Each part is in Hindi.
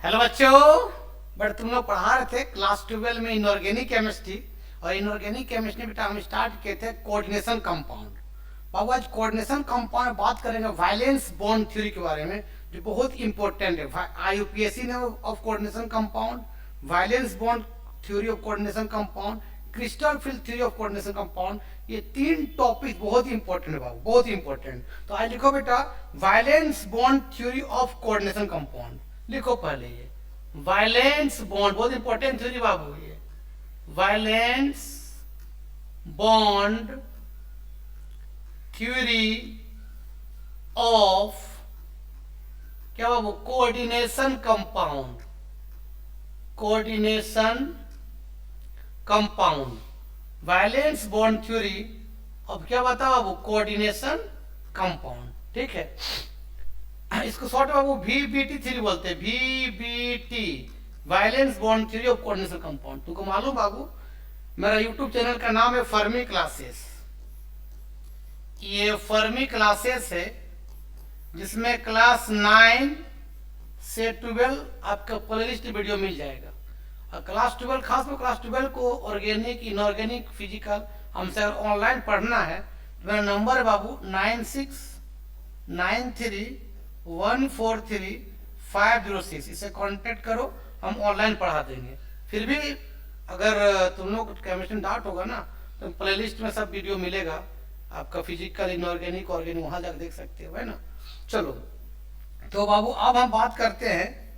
हेलो बच्चों। बट तुम लोग पढ़ा रहे थे क्लास 12 में इनऑर्गेनिक केमिस्ट्री, और इनऑर्गेनिक केमिस्ट्री बेटा हम स्टार्ट किए थे कोऑर्डिनेशन कंपाउंड। बाबू आज कोऑर्डिनेशन कंपाउंड में बात करेंगे वायलेंस बॉन्ड थ्योरी के बारे में, जो बहुत इंपॉर्टेंट है। आईयूपीएससी ने of coordination compound, valence bond theory of coordination compound, crystal field theory of coordination compound, ये तीन टॉपिक बहुत इंपॉर्टेंट है बाबू, बहुत इंपॉर्टेंट। तो आज लिखो बेटा valence bond theory of coordination compound. लिखो पहले ये वायलेंस बॉन्ड, बहुत इंपॉर्टेंट थ्योरी बाबू। ये वायलेंस बॉन्ड थ्योरी ऑफ क्या बाबू, coordination compound, coordination compound, valence bond theory अब क्या बताओ बाबू, कोऑर्डिनेशन कंपाउंड। ठीक है, इसको शॉर्ट में बाबू VBT थ्योरी बोलते हैं, VBT, violence bond theory of coordination compound. तुमको मालूम बाबू मेरा यूट्यूब चैनल का नाम है फर्मी क्लासेस। ये फर्मी क्लासेस है जिसमें क्लास 9 से 12 आपका प्लेलिस्ट वीडियो मिल जाएगा। और क्लास 12 खास में क्लास 12 को ऑर्गेनिक, इनऑर्गेनिक, फिजिकल हमसे अगर ऑनलाइन पढ़ना है तो मेरा नंबर है बाबू 9693143506। इसे कांटेक्ट करो, हम ऑनलाइन पढ़ा देंगे। फिर भी अगर तुम लोग केमिस्ट्री में डाउट होगा ना तो प्लेलिस्ट में सब वीडियो मिलेगा आपका, फिजिकल, इनऑर्गेनिक, ऑर्गेनिक, वहां जाकर देख सकते हो, है ना। चलो तो बाबू अब हम बात करते हैं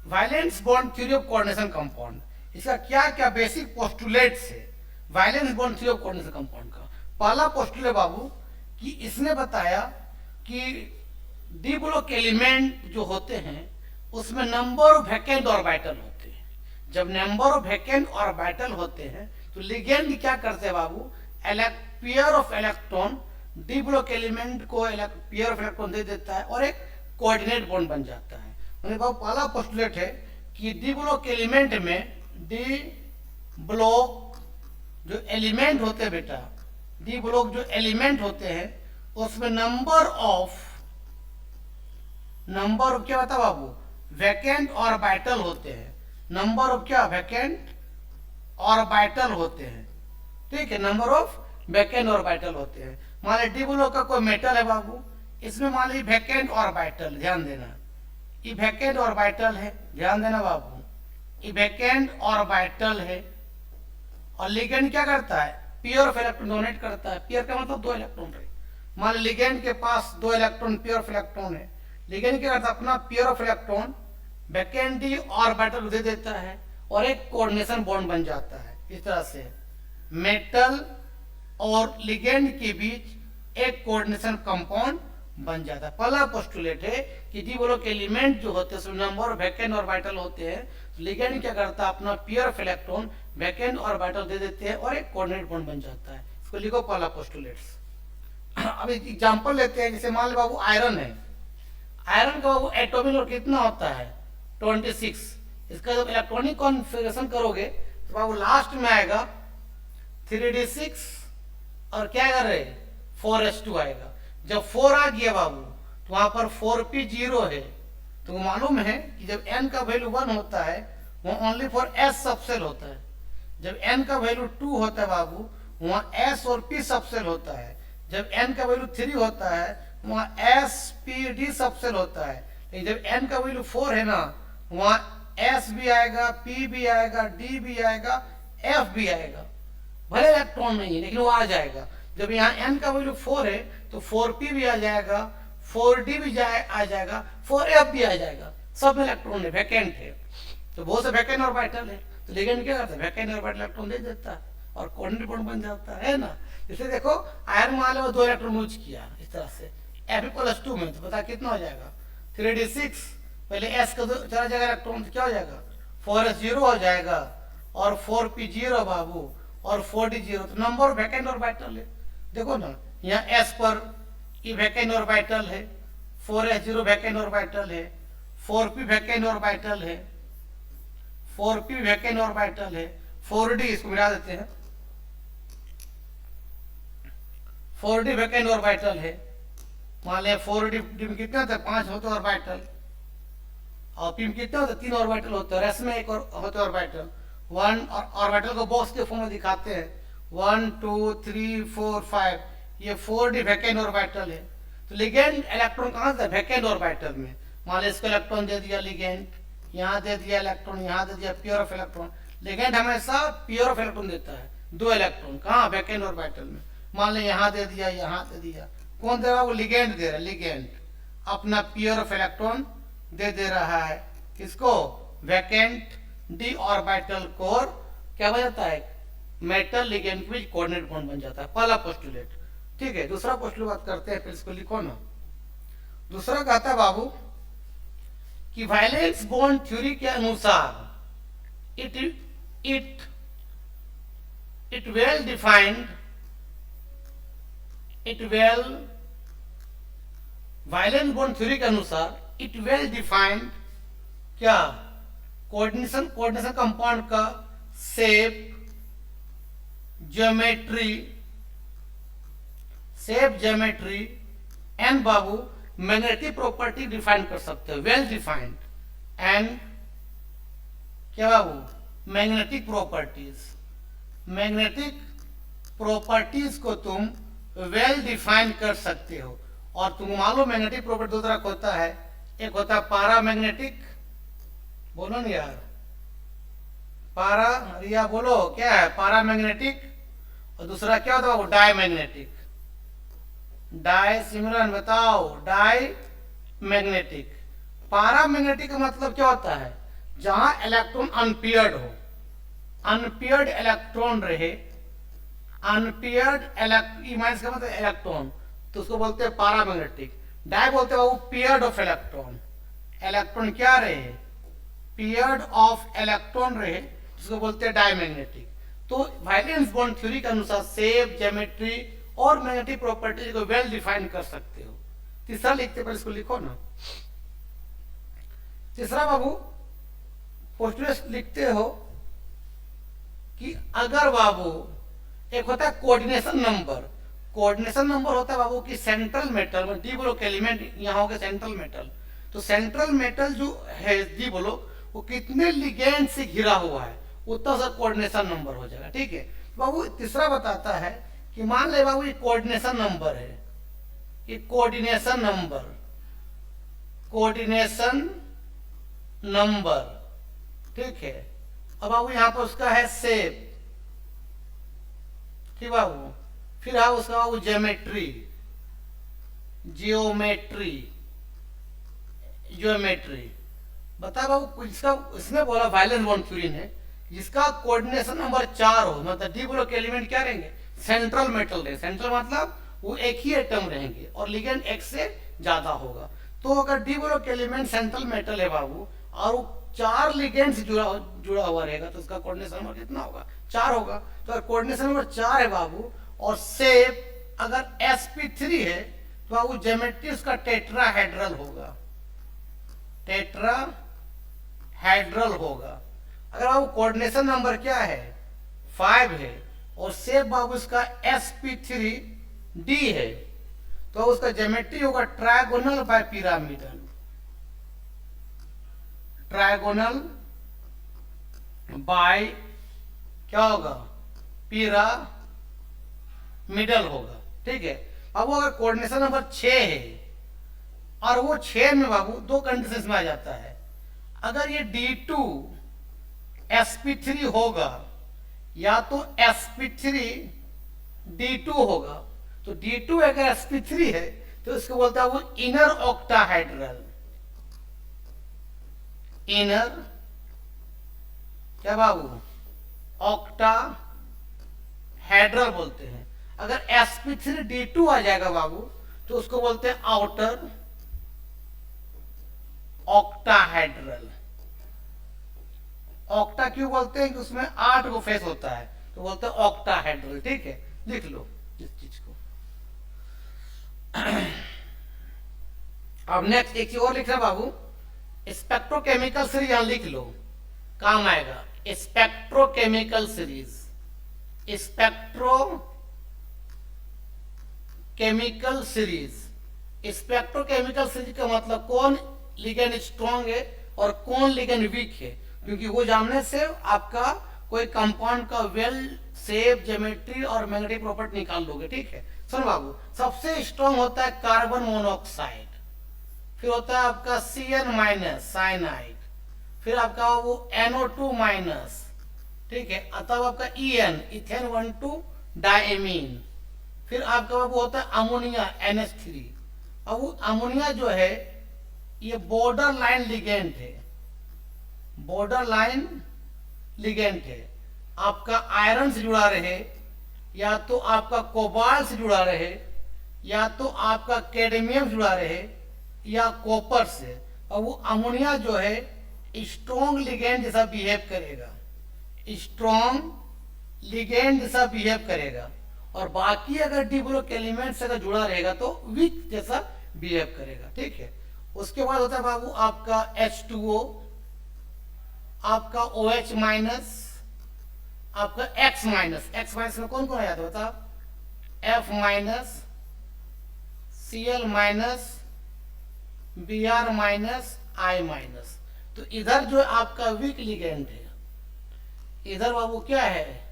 violence bond theory of coordination compound. इसका क्या क्या बेसिक पोस्टुलेट्स है violence bond theory of coordination compound का। पहला पोस्टुलेट बाबू कि इसने बताया कि डी ब्लॉक एलिमेंट जो होते हैं उसमें नंबर ऑफ वैकेंट ऑर्बिटल होते हैं। जब नंबर ऑफ वैकेंट ऑर्बिटल होते हैं तो लिगेंड क्या करते हैं बाबू, pair of electron, d block element को पेयर ऑफ इलेक्ट्रॉन दे देता है और एक कोऑर्डिनेट बॉन्ड बन जाता है। बाबू पहला पोस्टुलेट है कि डी ब्लॉक एलिमेंट में, डी ब्लॉक जो एलिमेंट होते हैं बेटा, डी ब्लॉक जो एलिमेंट होते हैं उसमें नंबर ऑफ क्या बता बाबू, वैकेंट ऑर्बिटल होते हैं। नंबर ऑफ क्या, वैकेंट ऑर्बिटल होते हैं। ठीक है, नंबर ऑफ वैकेंट ऑर्बिटल होते हैं। मान ली डी ब्लॉक का कोई मेटल है बाबू, इसमें मान ली वैकेंट ऑर्बिटल, ध्यान देना ये वैकेंट ऑर्बिटल है, ध्यान देना बाबू ये वैकेंट ऑर्बिटल है। और लिगेंड क्या करता है, पेयर ऑफ इलेक्ट्रॉन डोनेट करता है। पेयर का मतलब 2 इलेक्ट्रॉन रहे। मान ली लिगेंड के पास 2 इलेक्ट्रॉन, पेयर ऑफ इलेक्ट्रॉन है। लिगेंड क्या करता है, अपना pair of electron vacant d orbital दे देता है और एक कोऑर्डिनेशन बॉन्ड बन जाता है। इस तरह से मेटल और लिगेंड के बीच एक कोऑर्डिनेशन कंपाउंड बन जाता है। पहला पोस्टुलेट है कि डी ब्लॉक एलिमेंट जो होते हैं उसमें नंबर ऑफ वैकेंट ऑर्बिटल होते हैं। तो लिगेंड क्या करता है, अपना pair of electron vacant orbital दे देते हैं और एक कोऑर्डिनेट बॉन्ड बन जाता है। इसको लिखो पहला पोस्टुलेट्स। अब एग्जांपल लेते हैं, जैसे मान लो बाबू आयरन है। आयरन का बाबू एटॉमिक नंबर कितना होता है, 26। इसका जब इलेक्ट्रॉनिक कॉन्फ़िगरेशन करोगे तो बाबू लास्ट में आएगा 3d6 और क्या कर रहे 4s2 आएगा। जब 4 आ गया बाबू तो वहां पर 4p0 है। तो मालूम है कि जब n का वैल्यू 1 होता है वहां ओनली फॉर s सबसेल होता है। जब n का वैल्यू 2 होता है बाबू वहां s और p सबसेल होता है। जब n का वैल्यू 3 होता है वहां s p d सबसेल होता है। लेकिन जब n का वैल्यू 4 है ना वहां s भी आएगा, p भी आएगा, d भी आएगा, f भी आएगा। भले इलेक्ट्रॉन नहीं है लेकिन वो आ जाएगा। जब यहाँ n का वैल्यू 4 है तो 4p भी आ जाएगा, 4d भी आ जाएगा, 4f भी आ जाएगा। सब में इलेक्ट्रॉन है, वैकेंट है। तो बहुत से वैकेंट ऑर्बिटल है तो लिगेंड क्या करता है, वैकेंट ऑर्बिटल इलेक्ट्रॉन दे देता है और कोऑर्डिनेट बॉन्ड बन जाता है ना। जैसे देखो आयरन मान लो 2 इलेक्ट्रॉन यूज किया इस तरह से Fe+2 में, तो पता कितना हो जाएगा 3d6। पहले s का चला जाएगा इलेक्ट्रॉन तो क्या हो जाएगा 4s0 हो जाएगा और 4p0 बाबू और 4d0। तो नंबर वैकेंट ऑर्बिटल है। देखो ना यहाँ s पर ये वैकेंट ऑर्बिटल है, 4s0 वैकेंट ऑर्बिटल है, 4p वैकेंट ऑर्बिटल है, 4p वैकेंट ऑर्बिटल है, 4d इसको मिला देते हैं, 4d वैकेंट ऑर्बिटल है। मान लिया 4d में कितना था 5 होते ऑर्बिटल और पी में कितने होते हैं? 3 ऑर्बिटल होते हैं, और एस में एक और होते हैं ऑर्बिटल। 1 और ऑर्बिटल को बॉक्स के फॉर्म में दिखाते हैं, 1 2 3 4 5, ये 4d वैकेंट ऑर्बिटल है। तो लिगेंड इलेक्ट्रॉन कहाँ से? वैकेंट ऑर्बिटल में। मान लो इसको इलेक्ट्रॉन दे दिया लिगेंड, यहाँ दे दिया इलेक्ट्रॉन, यहाँ दे दिया प्योर ऑफ इलेक्ट्रॉन। लिगेंड हमेशा प्योर ऑफ इलेक्ट्रॉन देता है, 2 इलेक्ट्रॉन कहाँ? वैकेंट ऑर्बिटल में। मान लो यहाँ दे दिया, यहाँ दे दिया, कौन दे रहा है? वो लिगेंड दे रहा है। लिगेंड अपना प्योर ऑफ इलेक्ट्रॉन दे रहा है किसको? वैकेंट डी ऑर्बिटल कोर क्या बन जाता है? मेटल लिगेंड के बीच कोऑर्डिनेट बॉन्ड बन जाता है। पहला पोस्टुलेट। ठीक है, दूसरा पोस्टुलेट बात करते हैं, फिर इसको लिखो ना। दूसरा कहता है बाबू कि वैलेंस बॉन्ड थ्योरी के अनुसार it well defined valence bond theory के अनुसार इट वेल डिफाइंड क्या? कोऑर्डिनेशन कंपाउंड का shape, geometry and Babu magnetic property define कर सकते हो। वेल डिफाइंड एंड क्या बाबू? मैग्नेटिक प्रॉपर्टीज को तुम वेल डिफाइन कर सकते हो। और तुम मालूम मैग्नेटिक प्रॉपर्टी दो तरह का होता है, एक होता है पारामैग्नेटिक, बोलो ना यार, रिया बोलो क्या है? पारामैग्नेटिक। और दूसरा क्या होता है? वो डायमैग्नेटिक। सिमरन बताओ, डायमैग्नेटिक। पारामैग्नेटिक का मतलब क्या होता है? जहां इलेक्ट्रॉन अनपेयर्ड हो, अनपेयर्ड इलेक्ट्रॉन रहे, अनपेयर्ड इलेक्ट्रॉन का मतलब इलेक्ट्रॉन, तो उसको बोलते हैं पारामैग्नेटिक। डाय बोलते हैं वो पेयर्ड ऑफ इलेक्ट्रॉन, इलेक्ट्रॉन क्या रहे? पेयर्ड ऑफ इलेक्ट्रॉन रहे, जिसको बोलते हैं डायमैग्नेटिक। तो वैलेंस बॉन्ड थ्योरी के अनुसार शेप, ज्योमेट्री और मैग्नेटिक प्रॉपर्टीज को वेल डिफाइन कर सकते हो। तीसरा लिखते पर इसको लिखो ना। तीसरा बाबू पोस्टुलेट लिखते हो कि अगर बाबू एक होता है कोऑर्डिनेशन नंबर। कोऑर्डिनेशन नंबर होता है बाबू कि सेंट्रल मेटल में डी ब्लॉक एलिमेंट यहाँ हो गया सेंट्रल मेटल, तो सेंट्रल मेटल जो है डी ब्लॉक वो कितने लिगेंड से घिरा हुआ है उतना सा कोऑर्डिनेशन नंबर हो जाएगा। ठीक है बाबू। तीसरा बताता है कि मान ले बाबू ये कोऑर्डिनेशन नंबर है, ये कोऑर्डिनेशन नंबर, ठीक है। अब बाबू यहाँ पर उसका है शेप, ठीक बाबू। फिर है उसका बाबू ज्योमेट्री। बता बाबू इसका, इसने बोला वैलेंस बॉन्ड थ्योरी ने, जिसका कोऑर्डिनेशन नंबर 4 हो, मतलब डी ब्लॉक एलिमेंट क्या रहेंगे? सेंट्रल मेटल रहे। सेंट्रल मतलब वो एक ही एटम रहेंगे और लिगेंड एक से ज्यादा होगा। तो अगर D block element central metal है बाबू और वो 4 लिगेंड से जुड़ा हुआ रहेगा, तो उसका कोऑर्डिनेशन नंबर कितना होगा? 4 होगा। तो अगर कोऑर्डिनेशन नंबर 4 है बाबू और शेप अगर sp3 है, तो बाबू ज्योमेट्री उसका टेट्राहेड्रल होगा, अगर बाबू कोऑर्डिनेशन नंबर क्या है? 5 है और शेप बाबू इसका sp3d है, तो उसका ज्योमेट्री होगा trigonal bipyramidal, trigonal bi क्या होगा? पिरामिडल होगा। ठीक है। अब अगर कोऑर्डिनेशन नंबर 6 है और वो 6 में बाबू 2 कंडीशंस में आ जाता है। अगर ये D2 sp3 होगा या तो sp3 D2 होगा, तो D2 अगर sp3 है तो इसको बोलता है वो इनर ऑक्टाहेड्रल, इनर क्या बाबू? ऑक्टाहेड्रल बोलते हैं। अगर sp3d2 आ जाएगा बाबू तो उसको बोलते हैं आउटर ऑक्टाहेड्रल। ऑक्टा क्यों बोलते हैं? कि उसमें 8 गो फेस होता है, तो बोलते हैं ऑक्टाहेड्रल। ठीक है, लिख लो इस चीज को। अब नेक्स्ट एक चीज और लिख रहा बाबू, स्पेक्ट्रोकेमिकल सीरीज यहां लिख लो, काम आएगा। स्पेक्ट्रोकेमिकल सीरीज, स्पेक्ट्रोकेमिकल सीरीज का मतलब कौन लिगेंड स्ट्रॉन्ग है और कौन लिगेंड वीक है, क्योंकि वो जानने से आपका कोई कंपाउंड का वेल शेप, ज्योमेट्री और मैग्नेटिक प्रॉपर्टी निकाल लोगे। ठीक है, सुन बाबू, सबसे स्ट्रॉन्ग होता है कार्बन मोनोऑक्साइड, फिर होता है आपका Cn माइनस साइनाइड, फिर आपका वो NO2 माइनस, ठीक है, तब आपका En इथेन 1,2 डायमीन, फिर आपका वो होता है अमोनिया NH3। अब वो अमोनिया जो है ये बॉर्डर लाइन लिगेंड है, बॉर्डर लाइन लिगेंड है, आपका आयरन से जुड़ा रहे, या तो आपका कोबाल्ट से जुड़ा रहे, या तो आपका कैडमियम से जुड़ा रहे, या कॉपर से। और वो अमोनिया जो है स्ट्रॉन्ग लिगेंड जैसा बिहेव करेगा, स्ट्रॉन्ग लिगेंड जैसा बिहेव करेगा, और बाकी अगर डी ब्लॉक एलिमेंट से अगर जुड़ा रहेगा तो वीक जैसा बिहेव करेगा। ठीक है, उसके बाद होता है बाबू आपका H2O, आपका OH माइनस, आपका X माइनस। X माइनस में कौन कौन आ जाता है बताओ? F minus, Cl minus, Br minus, I minus. तो इधर जो आपका वीक लिगेंड है, इधर बाबू क्या है?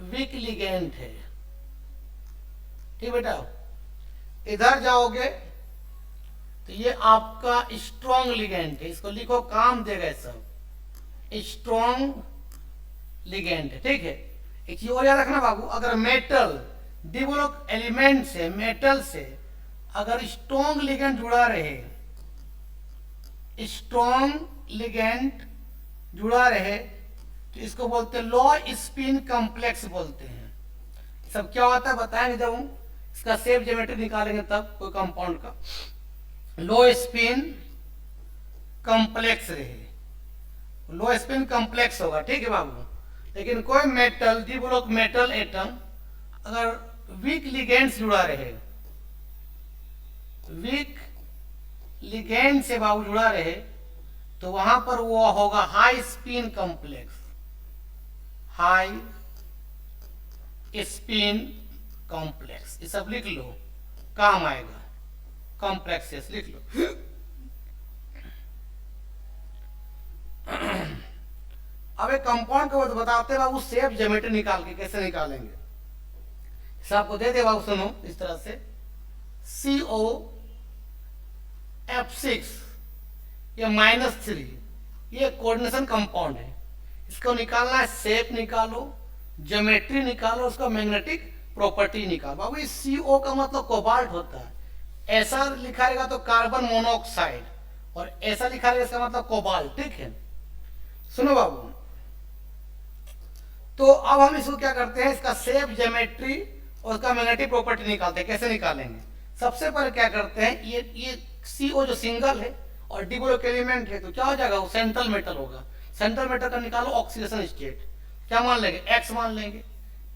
वीक लिगेंड है। ठीक बेटा, इधर जाओगे तो ये आपका स्ट्रॉन्ग लिगेंड है, इसको लिखो, काम देगा सब, स्ट्रॉन्ग लिगेंड है। ठीक है, एक चीज और याद रखना बाबू, अगर मेटल डी ब्लॉक एलिमेंट से, मेटल से अगर स्ट्रॉन्ग लिगेंड जुड़ा रहे, स्ट्रॉन्ग लिगेंड जुड़ा रहे, तो इसको बोलते हैं लो स्पिन कॉम्प्लेक्स बोलते हैं। सब क्या होता है बताएंगे जब हम इसका शेप ज्योमेट्री निकालेंगे तब, कोई कंपाउंड का लो स्पिन कॉम्प्लेक्स रहे, लो स्पिन कॉम्प्लेक्स होगा। ठीक है बाबू, लेकिन कोई metal D block metal atom अगर वीक लिगेंड से जुड़ा रहे, वीक लिगेंड से बाबू जुड़ा रहे, तो वहां पर वो होगा high spin complex, high spin complex. ये सब लिख लो, काम आएगा, कॉम्प्लेक्सेस लिख लो। अब एक कंपाउंड को बताते हैं बाबू, शेप ज्योमेट्री निकाल के कैसे निकालेंगे, इसे आपको दे दे बाबू, सुनो इस तरह से COF6, ये -3, ये कोऑर्डिनेशन कंपाउंड है, इसको निकालना है, शेप निकालो, ज्योमेट्री निकालो, उसका मैग्नेटिक प्रॉपर्टी निकालो। बाबू इस CO का मतलब कोबाल्ट होता है, ऐसा लिखा रहेगा तो कार्बन मोनोऑक्साइड, और ऐसा लिखा रहेगा इसका मतलब कोबाल्ट। ठीक है, सुनो बाबू, तो अब हम इसको क्या करते हैं, इसका शेप ज्योमेट्री और उसका मैग्नेटिक प्रॉपर्टी निकालते हैं। कैसे निकालेंगे? सबसे पहले क्या करते हैं, ये CO जो सिंगल है और डी ब्लॉक एलिमेंट है, तो क्या हो जाएगा, वो सेंट्रल मेटल होगा। सेंट्रल मेटल का निकालो ऑक्सीडेशन स्टेट, क्या मान लेंगे, X मान लेंगे।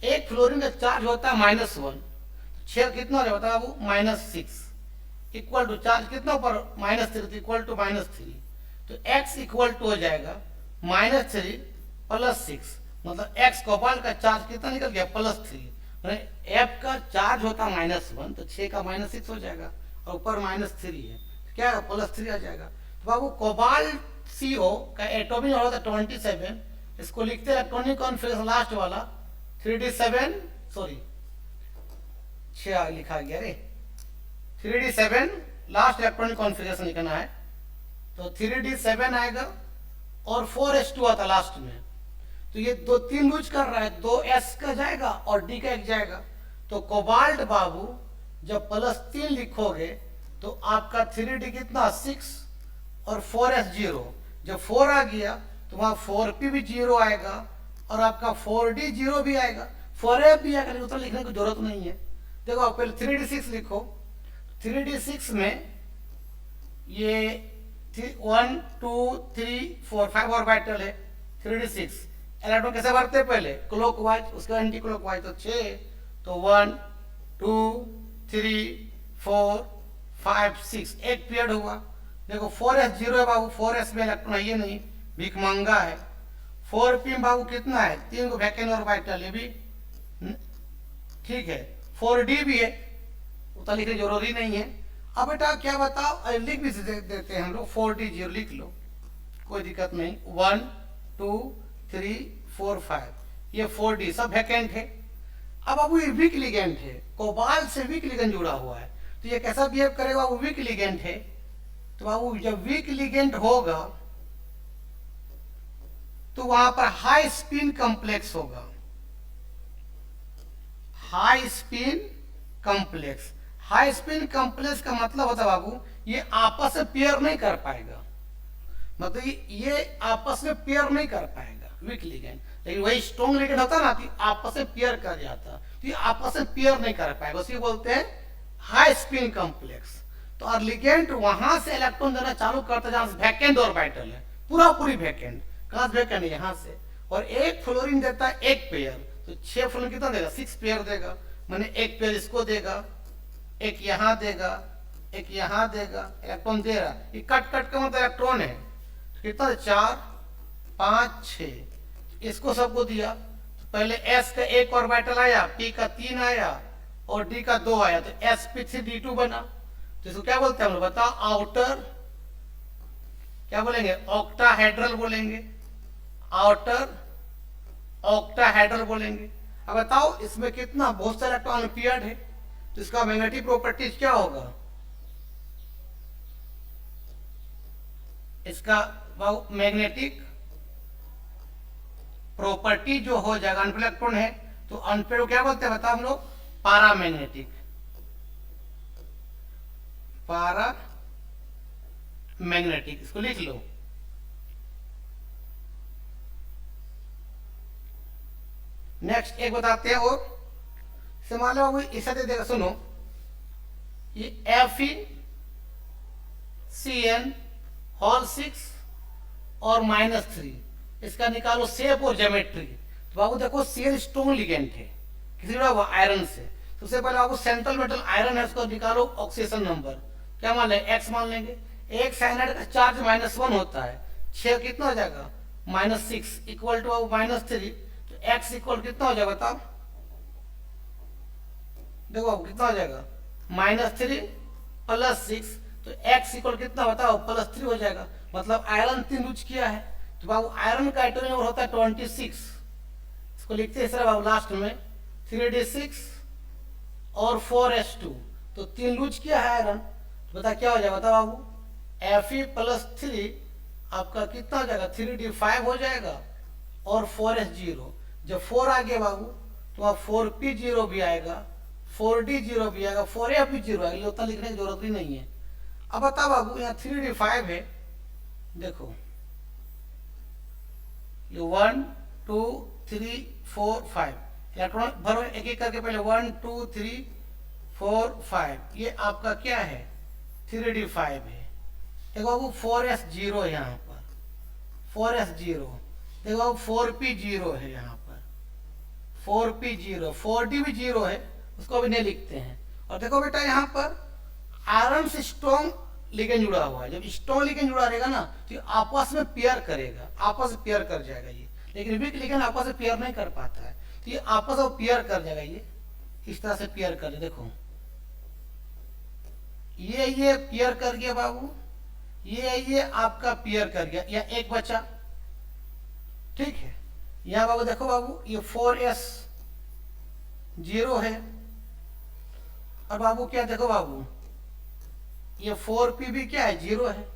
एक फ्लोरीन का चार्ज होता है -1, 6 कितना हो जाएगा बाबू, -6, इक्वल टू चार्ज कितना ऊपर, -3, इक्वल टू -3, तो X इक्वल टू हो जाएगा -3 + 6, मतलब X कोबाल्ट का चार्ज कितना निकल गया, +3। F का चार्ज होता है -1, तो 6 का -6 हो जाएगा, और ऊपर -3 है, तो क्या +3 आ जाएगा। तो बाबू कोबाल्ट CO का एटॉमिक नंबर होता है 27, इसको लिखते हैं इलेक्ट्रॉनिक कॉन्फिगरेशन लास्ट वाला 3d7, सॉरी 6 लिखा गया रे, 3d7 लास्ट इलेक्ट्रॉनिक कॉन्फिगरेशन लिखना है, तो 3d7 आएगा, और 4s2 आता लास्ट में। तो ये 2-3 लूज कर रहा है, 2s का जाएगा और d का 1 जाएगा, तो कोबाल्ट बाबू जब +3 लिखोगे तो आपका 3d कितना 6 और 4s 0, जब 4 आ गया तो वहां 4p भी 0 आएगा, और आपका 4d 0 भी आएगा, 4f भी आएगा, लेकिन उतना लिखने की जरूरत नहीं है। देखो आप पहले 3d6 लिखो, 3d6 में ये 1 2 3 4 5 ऑर्बिटल है, 3d6 इलेक्ट्रॉन कैसे बढ़ते हैं, पहले क्लॉकवाइज, उसके बाद एंटी क्लॉकवाइज, तो 6, तो 1 2 3 4 5 6, एक पीरियड हुआ। देखो 4s 0 है बाबू, 4s में इलेक्ट्रॉन है ये नहीं, भिखमंगा है। 4p बाबू कितना है, 3 वैकेंट ऑर्बिटल, ये भी ठीक है। 4d भी है, उतना लिखने जरूरी नहीं है। अब बेटा क्या बताओ, लिख भी देते हैं हम लोग, 4d 0 लिख लो। कोई दिक्कत नहीं। 1 2 3 4 5 ये 4d सब वैकेंट है। अब बाबू ये वीक लिगेंड है, कोबाल्ट से वीक लिगेंड जुड़ा हुआ है, तो ये कैसा बिहेव करेगा? वो वीक लिगेंड है, तो बाबू जब वीक लिगेंड होगा तो वहां पर हाई स्पिन कॉम्प्लेक्स होगा। High spin complex, high spin complex का मतलब होता है बाबू ये आपस में पेयर नहीं कर पाएगा, मतलब ये आपस में पेयर नहीं कर पाएगा वीक लिगेंड। लेकिन वही स्ट्रॉन्ग लिगेंड होता ना तो आपस में पेयर कर जाता, तो ये आपस में पेयर नहीं कर पाएगा, उसी बोलते हैं हाई स्पिन कॉम्प्लेक्स। तो और लिगेंड वहां से इलेक्ट्रॉन देना चालू करता है जहां से वैकेंट ऑर्बिटल है, पूरा पूरी वैकेंट। कहां से वैकेंट है? यहां से। और एक फ्लोरीन देता है एक पेयर, तो 6 फ्लोरीन कितना देगा? 6 पेयर देगा, मैंने एक पेयर इसको देगा, एक यहां देगा, एक यहां देगा, इलेक्ट्रॉन दे रहा। ये कट कट का मतलब इलेक्ट्रॉन है, कितना? 4 5 6, इसको सबको दिया। तो पहले s का एक ऑर्बिटल आया, p का 3 आया और d का 2 आया, तो sp3d2 बना। तो इसको क्या बोलते हैं हम लोग? बताओ। आउटर क्या बोलेंगे? ऑक्टाहेड्रल बोलेंगे, आउटर ऑक्टाहेड्रल बोलेंगे। अब बताओ इसमें कितना? बहुत सारे इलेक्ट्रॉन पेयर्ड है, तो इसका मैग्नेटिक प्रॉपर्टीज क्या होगा? इसका मैग्नेटिक प्रॉपर्टी जो हो जाएगा, अनपेड इलेक्ट्रॉन है तो अनपेड को क्या बोलते हैं? बताओ हम लोग। पारामैग्नेटिक, पारामैग्नेटिक, इसको लिख लो। नेक्स्ट एक बताते हैं और से मान लो इसे दे देगा, सुनो ये FeCN होल 6 और -3, इसका निकालो शेप और ज्योमेट्री। तो बाबू देखो CN स्ट्रॉन्ग लिगेंड है, किसी जुड़ा हुआ आयरन से। सबसे पहले बाबू सेंट्रल मेटल आयरन है, उसको निकालो ऑक्सीडेशन नंबर, क्या मान लेंगे? X मान लेंगे। एक साइनाइड का चार्ज -1 होता है, 6 कितना हो जाएगा? -6 इक्वल टू -3, तो x इक्वल कितना हो जाएगा? बताओ देखो कितना हो जाएगा? -3 + 6, तो x इक्वल कितना? बताओ +3 हो जाएगा। मतलब आयरन 3 लूज किया है, तो बाबू आयरन का एटॉमिक नंबर होता है 26। इसको लिखते हैं इस तरह बाबू लास्ट में 3d6 और 4s2, तो 3 लूज किया है आयरन, तो बता क्या हो जाएगा? बताओ बाबू Fe + 3 आपका कितना हो जाएगा? 3d5 हो जाएगा और 4s0। जब 4 आ गया बाबू तो वहां 4p0 भी आएगा, 4d0 भी आएगा, 4f0 आएगा, उतना लिखने की जरूरत भी नहीं है। अब बता बाबू यहाँ 3d5 है, देखो ये 1 2 3 4 5 इलेक्ट्रॉन भरो एक एक करके, पहले 1 2 3 4 5, ये आपका क्या है? 3d5 है। देखो बाबू 4s0 है यहाँ पर, 4s0। देखो बाबू 4p0 है यहाँ पर, 4p0, 4d भी 0 है, उसको भी नहीं लिखते हैं। और देखो बेटा यहाँ पर आयरन से स्ट्रॉन्ग लिगेंड जुड़ा हुआ है, जब स्ट्रॉन्ग लिगेंड जुड़ा रहेगा ना तो ये आपस में पेयर करेगा, आपस में पेयर कर जाएगा ये। लेकिन वीक लिगेंड आपस में पेयर नहीं कर पाता है, तो ये आपस में पेयर कर जाएगा, ये इस तरह से पेयर कर। देखो ये पेयर कर गया बाबू, ये आपका पेयर कर गया, या एक बचा, ठीक है। यहाँ बाबू देखो बाबू ये 4s0 है, और बाबू क्या देखो बाबू ये 4p भी क्या है? 0 है।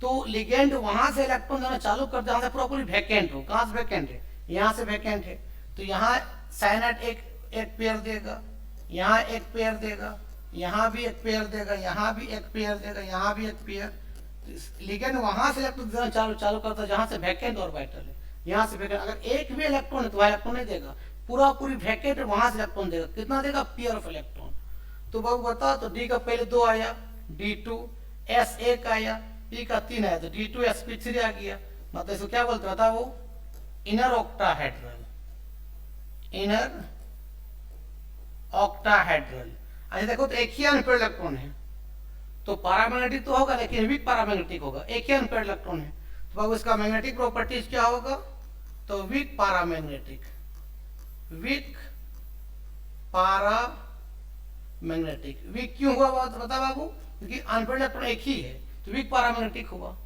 तो लिगेंड वहां से इलेक्ट्रॉन देना चालू कर जहां से पूरा पूरी वैकेंट हो। कहां से वैकेंट है? यहां से वैकेंट है, तो यहाँ साइनाइड एक पेयर देगा, यहाँ एक पेयर देगा, यहाँ भी एक पेयर देगा, यहाँ भी एक पेयर देगा, यहाँ भी एक पेयर। तो लिगेंड वहां से इलेक्ट्रॉन देना चालू करता है जहां से वैकेंट ऑर्बिटल है, यहाँ से वैकेंट। अगर एक भी इलेक्ट्रॉन है तो वह इलेक्ट्रॉन नहीं देगा, पूरा पूरी वैकेंट वहां से इलेक्ट्रॉन देगा। कितना देगा? Pair of electron. तो बाबू बता, तो डी का पहले 2 आया, d2, s 1 आया, p का 3 आया, तो d2 sp3 आ गया। मतलब इसको क्या बोलते हैं बताओ? वो इनर ऑक्टाहेड्रल, इनर ऑक्टाहेड्रल। अच्छा देखो, तो एक ही अनपेड इलेक्ट्रॉन है, तो पारामैग्नेटिक तो होगा लेकिन वीक पारामैग्नेटिक होगा, एक ही अनपेड इलेक्ट्रॉन है, तो बाबू इसका मैग्नेटिक प्रॉपर्टीज क्या होगा? तो वीक पारामैग्नेटिक, वीक पारामैग्नेटिक। वीक क्यों हुआ बता बाबू? क्योंकि अनपेड इलेक्ट्रॉन एक ही है, तो वीक पारामैग्नेटिक हुआ।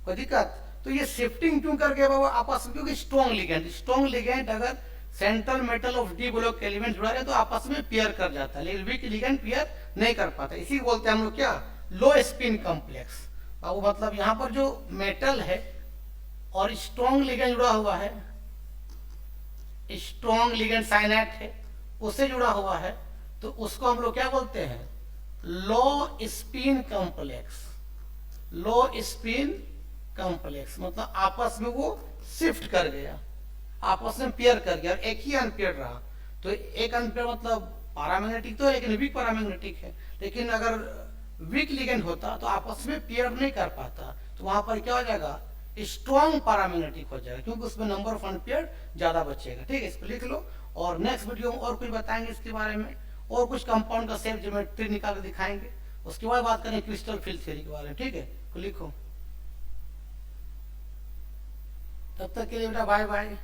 कोई दिक्कत? तो ये शिफ्टिंग क्यों कर गया बाबा आपस में, क्योंकि स्ट्रॉन्ग लिगेंड अगर central metal of D block element जुड़ा रहे तो आपस में पेयर कर जाता है, लेकिन वीक लिगेंड पेयर नहीं कर पाता, इसी को बोलते हैं हम लोग क्या, लो स्पिन कॉम्प्लेक्स। बाबू मतलब यहाँ पर जो मेटल है और स्ट्रॉन्ग लिगेंड जुड़ा हुआ है, स्ट्रॉन्ग लिगेंड साइनाइड है उससे जुड़ा हुआ है, तो उसको हम लोग क्या बोलते हैं, लो स्पिन कॉम्प्लेक्स। लो स्पिन कॉम्प्लेक्स मतलब आपस में वो शिफ्ट कर गया, आपस में पेयर कर गया, और एक ही अनपेयर रहा। तो एक अनपेयर मतलब पैरामैग्नेटिक तो है लेकिन वीक पैरामैग्नेटिक है, लेकिन अगर वीक लिगेंड होता तो आपस में पेयर नहीं कर पाता, तो वहां पर क्या हो जाएगा, स्ट्रॉन्ग पैरामैग्नेटिक हो जाएगा, क्योंकि उसमें नंबर ऑफ अनपेयर ज्यादा बचेगा। ठीक है, इसको लिख लो, और नेक्स्ट वीडियो में और कुछ बताएंगे इसके बारे में, और कुछ कंपाउंड का सेफ ज्योमेट्री निकाल के दिखाएंगे, उसके बाद बात करेंगे क्रिस्टल फील्ड थ्योरी के बारे में। ठीक है, तो लिखो, तब तक के लिए बेटा बाय बाय।